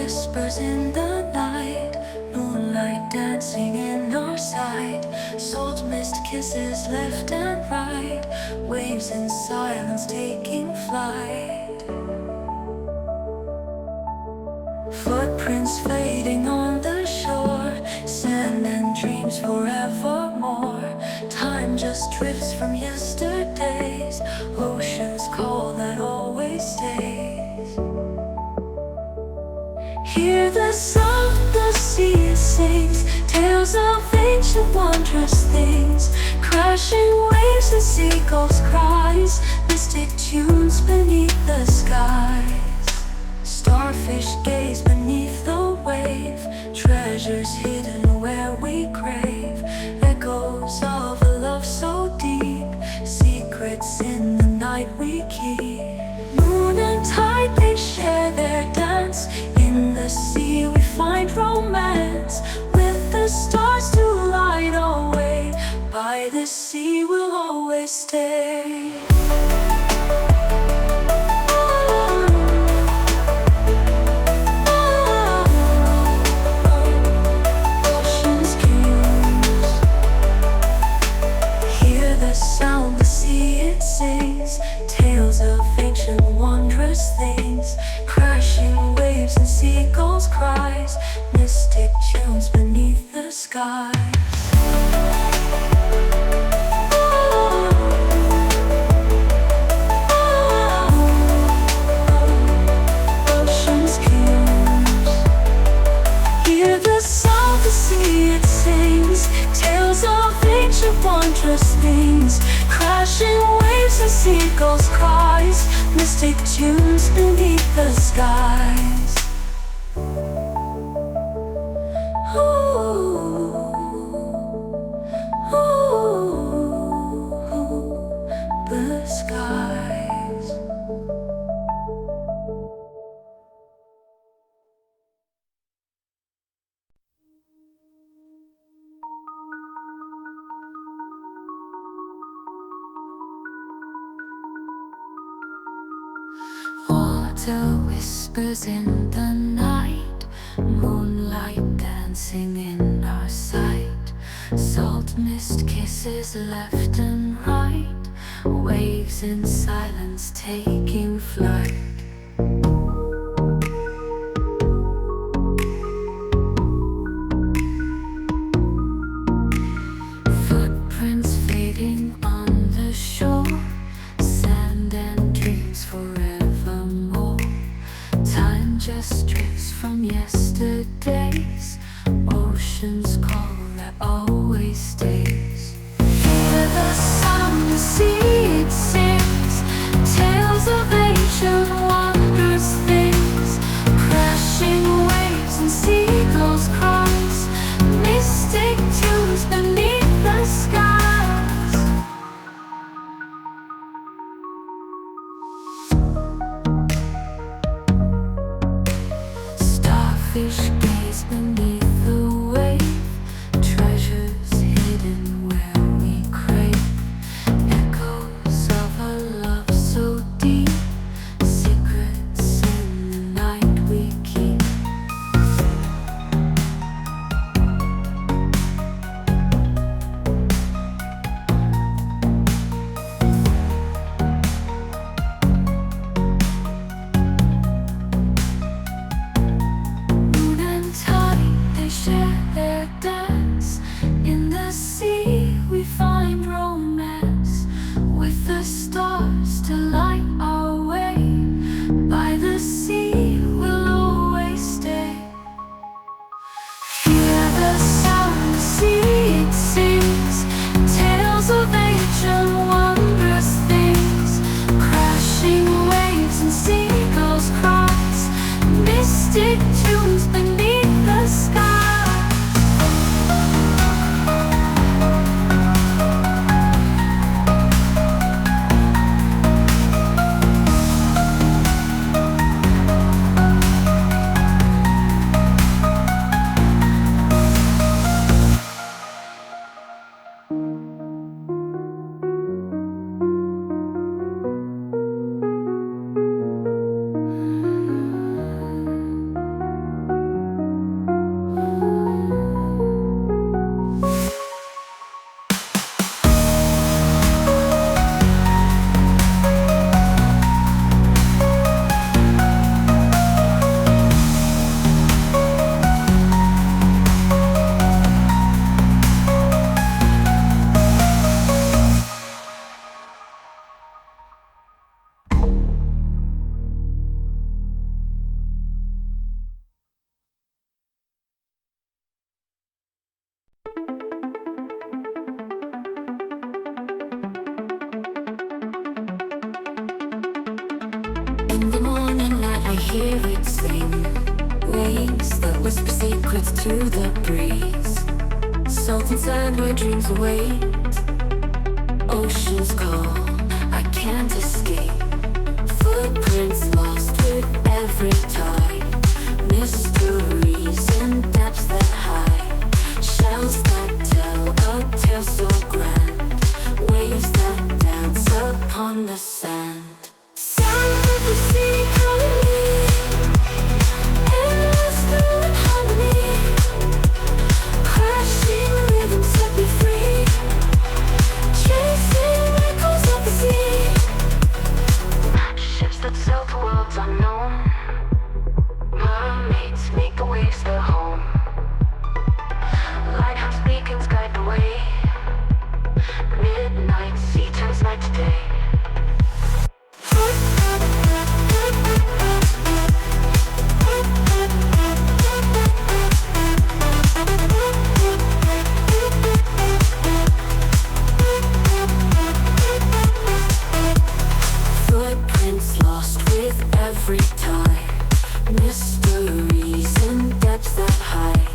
whispers in the night, moonlight dancing in our sight, salt mist kisses left and right, waves in silence taking flight. Footprints fading on the shore, sand and dreams forevermore. Time just drifts from yesterdays, ocean's call that always stays. Hear the sound the sea sings, tales of ancient wondrous things, crashing waves and seagulls' cries, mystic tunes beneath the skies. Starfish gaze beneath the wave, treasures hidden where we crave, echoes of a love so deep, secrets in the night we keep. Moon and tide, they share their dance, in the sea we find romance, with the stars to light our way, by the sea we'll always stay. Sound the sea it sings, tales of ancient wondrous things, crashing waves and seagulls' cries, mystic tunes beneath the skies. Ocean's cues, hear the sound the sea it sings, tales of ancient wondrous things, crashing waves and seagulls' cries, mystic tunes beneath the skies. The skies. Water whispers in the night, moonlight dancing in our sight, salt mist kisses left and right, waves in silence taking flight. Footprints fading on the shore, sand and dreams forevermore. Time just drifts from yesterdays, ocean's call that always stays. Hear the sound the sea it sings, tales of ancient wondrous things, crashing waves and seagulls' cries, mystic tunes beneath the skies. hear it sing, waves that whisper secrets to the breeze. Salt and sand where dreams await. Oceans call, I can't escape. Footprints lost with every tide. Mysteries in depths that hide. Shells that tell a tale so grand. Waves that dance upon the sand. Sound of the sea calling me. Endless blue and harmony. Crashing rhythm set me free. Chasing echoes of the sea. Ships that sail to worlds unknown. Mermaids make the waves their home. Lighthouse beacons guide the way. Midnight sea turns night to day. Footprints lost with every tide. Mysteries in depths that hide.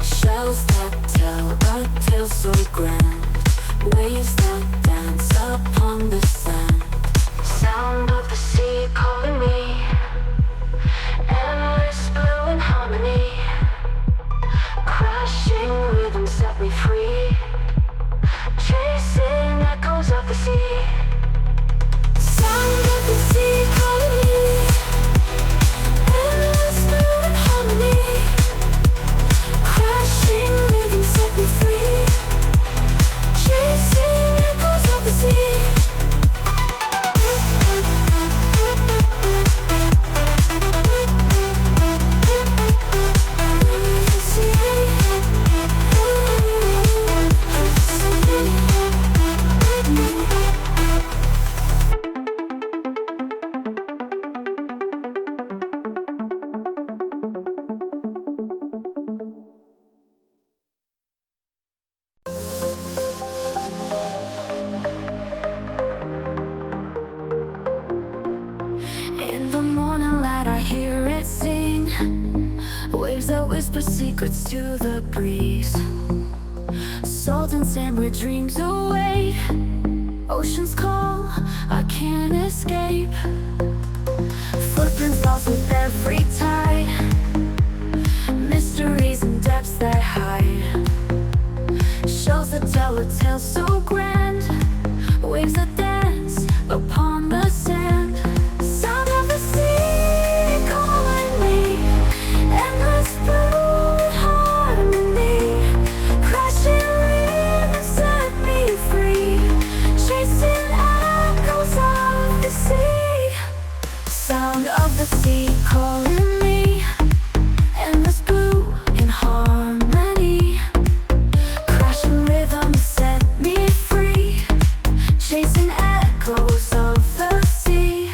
Shells that tell a tale so grand. Waves that dance upon the sand. Sound of the sea calling me. Endless blue and harmony. Crashing rhythm set me free. Chasing echoes of the sea. Sound of the sea calling me. Endless blue and harmony. Crashing rhythm set me free. Chasing echoes of the sea. In the morning light I hear it sing. Waves that whisper secrets to the breeze. Salt and sand where dreams await. Oceans call, I can't escape. Footprints lost with every tide. Mysteries in depths that hide. Shells that tell a tale so grand. Waves that dance upon the sand. Sound of the sea calling me. Endless blue and harmony. Crashing rhythm set me free. Chasing echoes of the sea. Sound of the sea calling me. Endless blue and harmony. Crashing rhythm set me free. Chasing echoes of the sea.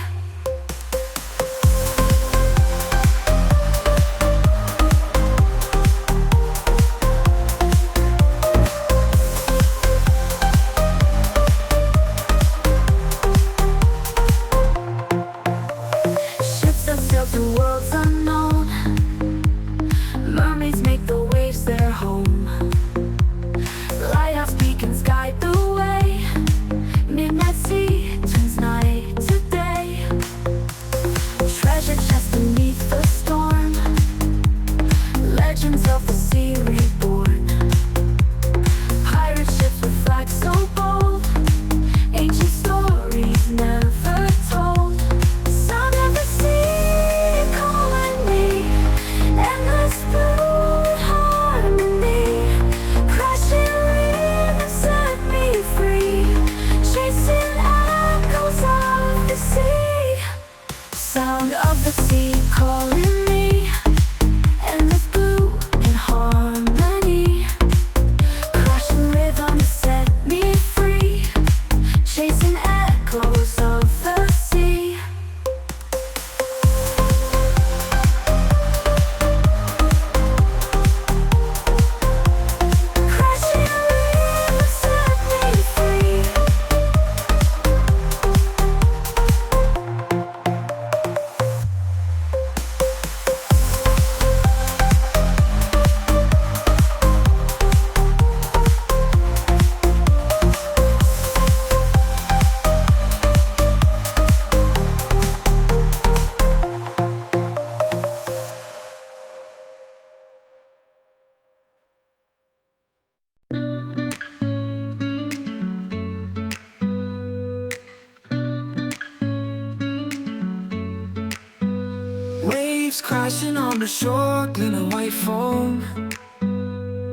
Ships that sail through worlds unknown. Mermaids make the waves their home. Lighthouse beacons guide the way. Midnight sea turns night to day. Treasure chests beneath the storm. Legends of the sea reborn. Pirate ships with flags so bold. Ancient stories never told. Sound of the sea calling me. Endless blue and harmony. Crashing rhythm set me free. Chasing crashing on the shore, glitter white foam,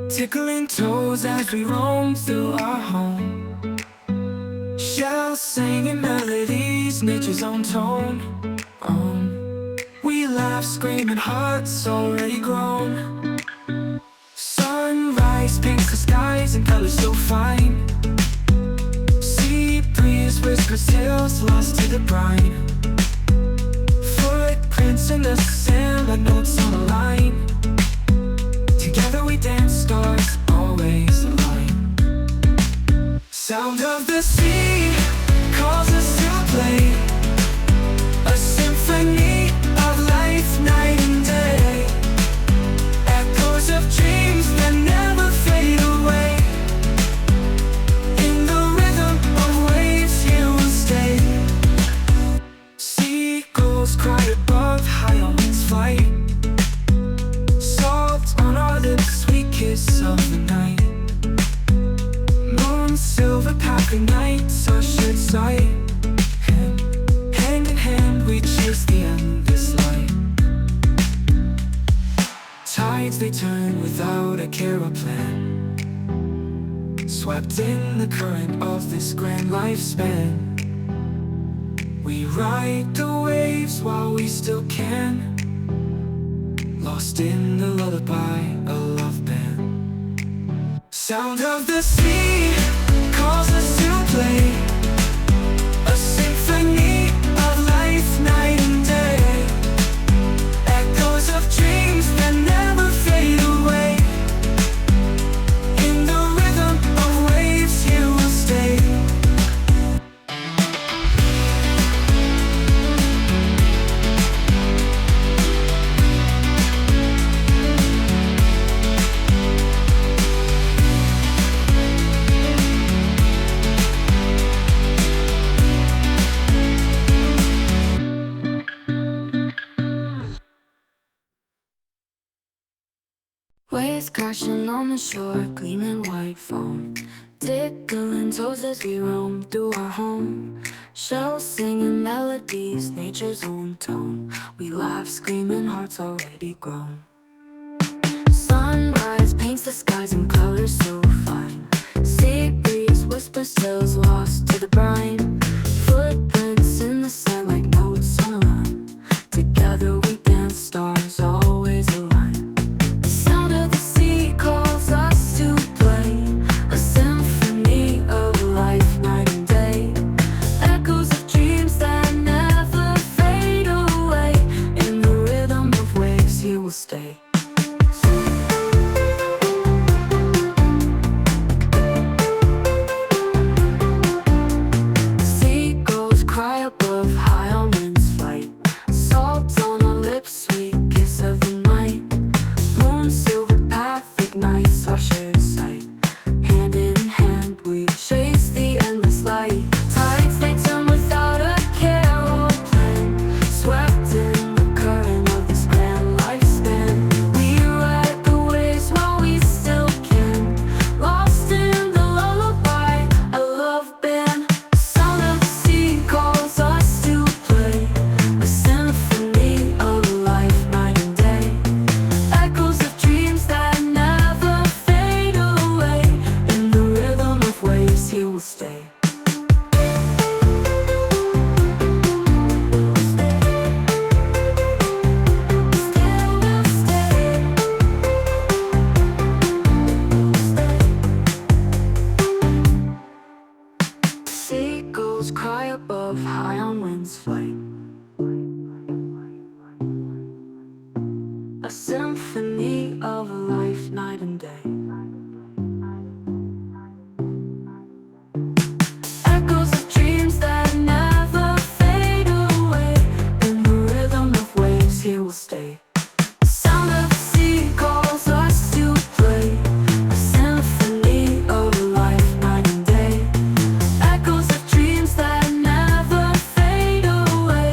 tickling toes as we roam through our home. Shells singing melodies, nature's own tone. We laugh, screaming, hearts already grown. Sunrise paints the skies in colors so fine. Sea breeze whispers tales lost to the brine. Footprints in the sand like notes on a line. Together we dance, stars always align. Sound of the sea calls us to play, a symphony of life, night and day. Echoes of dreams that never fade away. In the rhythm of waves, here we'll stay. Seagulls cry above, high on its flight. Salt on our lips, sweet kiss of the night. Moon, silver, pathing nights, our shared sight. Hand in hand, we chase the endless light. Tides they turn without a care or plan, swept in the current of this grand lifespan. We ride the waves while we still can, lost in the lullaby, a love band. Sound of the sea calls us to play, a symphony of life, night and day. Echoes of dreams that never fade away. In the rhythm of waves, here we'll stay. Waves crashing on the shore, gleaming white foam, tickling toes as we roam through our home. Shells singing melodies, nature's own tone. We laugh, screaming, hearts already grown. Sunrise paints the skies in colors so fine. Sea breeze whispers tales lost to the brine. Footprints in the sand like notes on a line. Together we dance, stars always align. Stay. Seagulls cry above, high on wind's flight. Salt on our lips, sweet kiss of the night. Moon, silver path ignites our shared sight. Hand in hand, we chase the endless light. Tides they turn without a care or plan, swept in the current of this grand life. Stay. Seagulls cry above, high on wind's flight. A symphony of a life, night and day. Here we'll stay. Sound of the sea calls us to play, a symphony of life, night and day. Echoes of dreams that never fade away.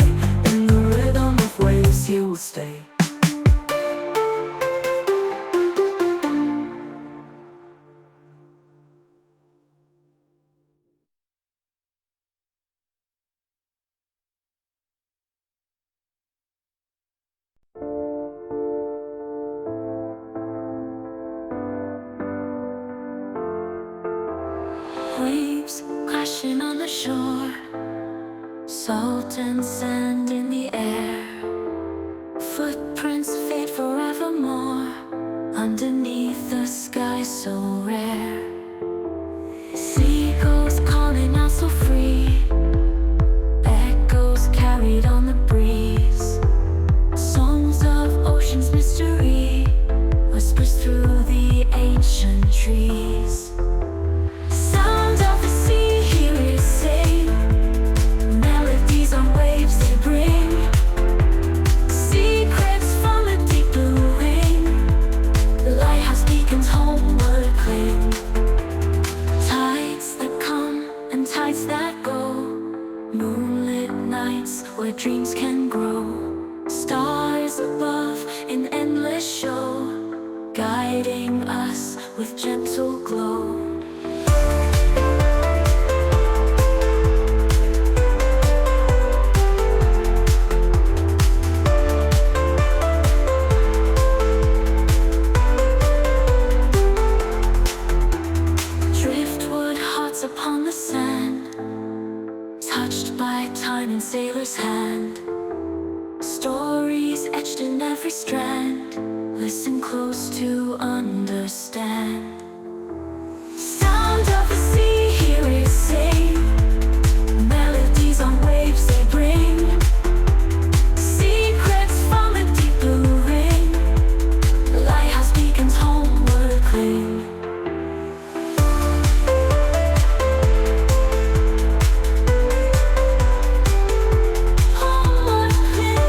shore, salt and sand in the air. Footprints fade forevermore underneath the sky so rare. Seagulls calling out so free, echoes carried on the breeze. Songs of ocean's mystery whispers through the ancient trees. Sound of the sea, hear it sing, melodies on waves they bring. Secrets from a deep blue ring, the lighthouse beacons homeward cling. Tides that come and tides that go, moonlit nights where dreams can grow. Stars above in endless show, guiding us with gentle glow. Driftwood hearts upon the sand, touched by time in sailor's hand. Stories etched in every strand, listen close to understand. Sound of the sea, hear it sing, melodies on waves they bring. Secrets from a deep blue ring, the lighthouse beacons homeward cling. Homeward cling.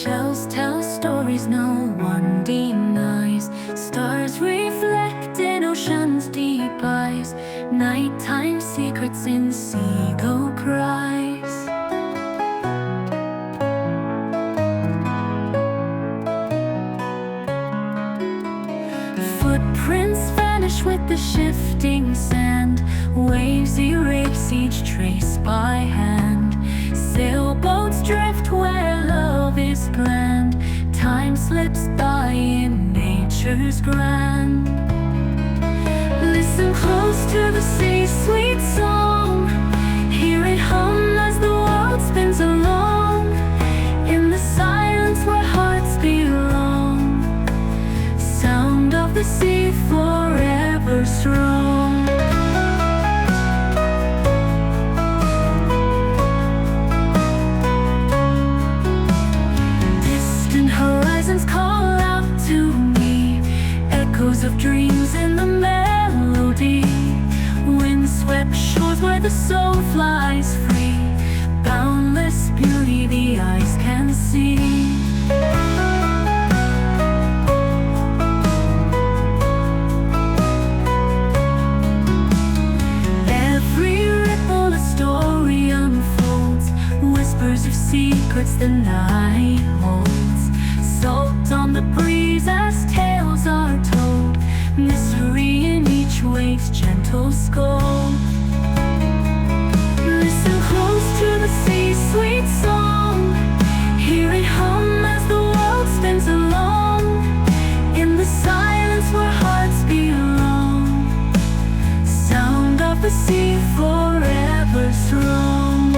Shells tell stories no one denies. Stars reflect in ocean's deep eyes. Nighttime secrets in seagull cries. Footprints vanish with the shifting sand. Waves erase each trace by hand. Sailboats drift where love is planned. Time slips by in nature's grand. Listen close to the sea's sweet song. Hear it hum as the world spins along. In the silence where hearts belong. Sound of the sea forever strong. Horizons call out to me. Echoes of dreams in the melody. Windswept shores where the soul flies free. Boundless beauty the eyes can see. Every ripple a story unfolds. Whispers of secrets the night holds. Salt on the breeze as tales are told. Mystery in each wave's gentle scold. Listen close to the sea's sweet song. Hear it hum as the world spins along. In the silence where hearts belong. Sound of the sea forever strong.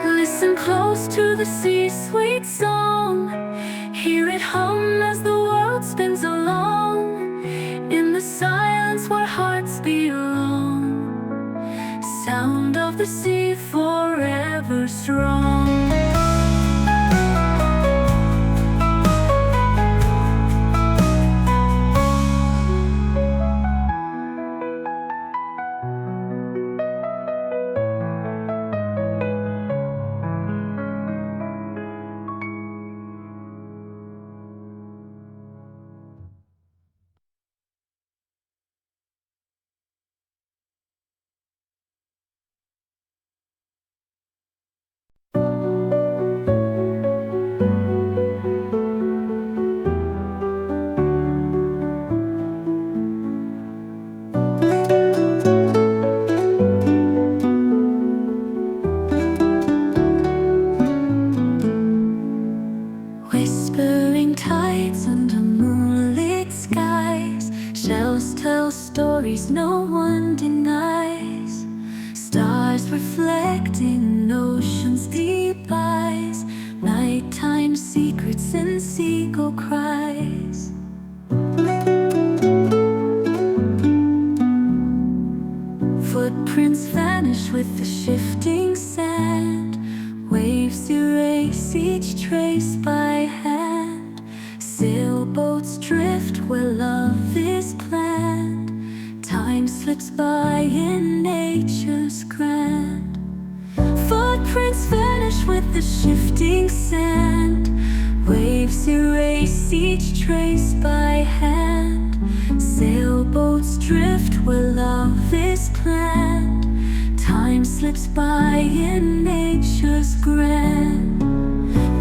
Listen close to the sea's sweet song. Hear it hum as the world spins along. In the silence where hearts belong. Sound of the sea forever strong. Whispering tides under moonlit skies. Shells tell stories no one denies. Stars reflect in ocean's deep eyes. Nighttime secrets in seagull cries. Footprints vanish with the shifting sand. Waves erase each trace by hand. Sailboats drift where love is planned. Time slips by in nature's grand. Footprints vanish with the shifting sand. Waves erase each trace by hand. Sailboats drift where love is planned. Time slips by in nature's grand.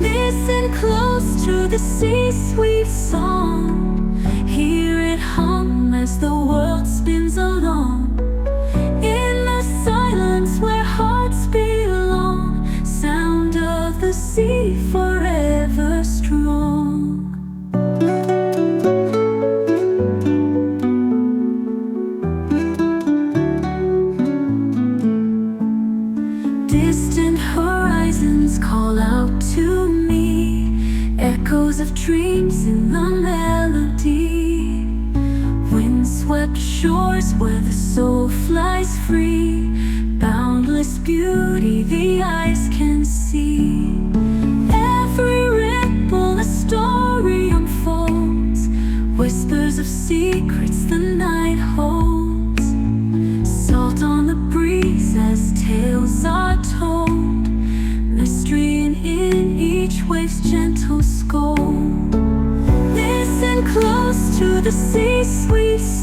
Listen close to the sea's sweet song. Hear it hum as the world spins along. In the silence where hearts belong. Sound of the sea forever strong. Distant horizons call out to me. Echoes of dreams in the melody. where the soul flies free, boundless beauty the eyes can see. Every ripple a story unfolds, whispers of secrets the night holds. Salt on the breeze as tales are told, mystery in each wave's gentle scold. Listen close to the sea's sweet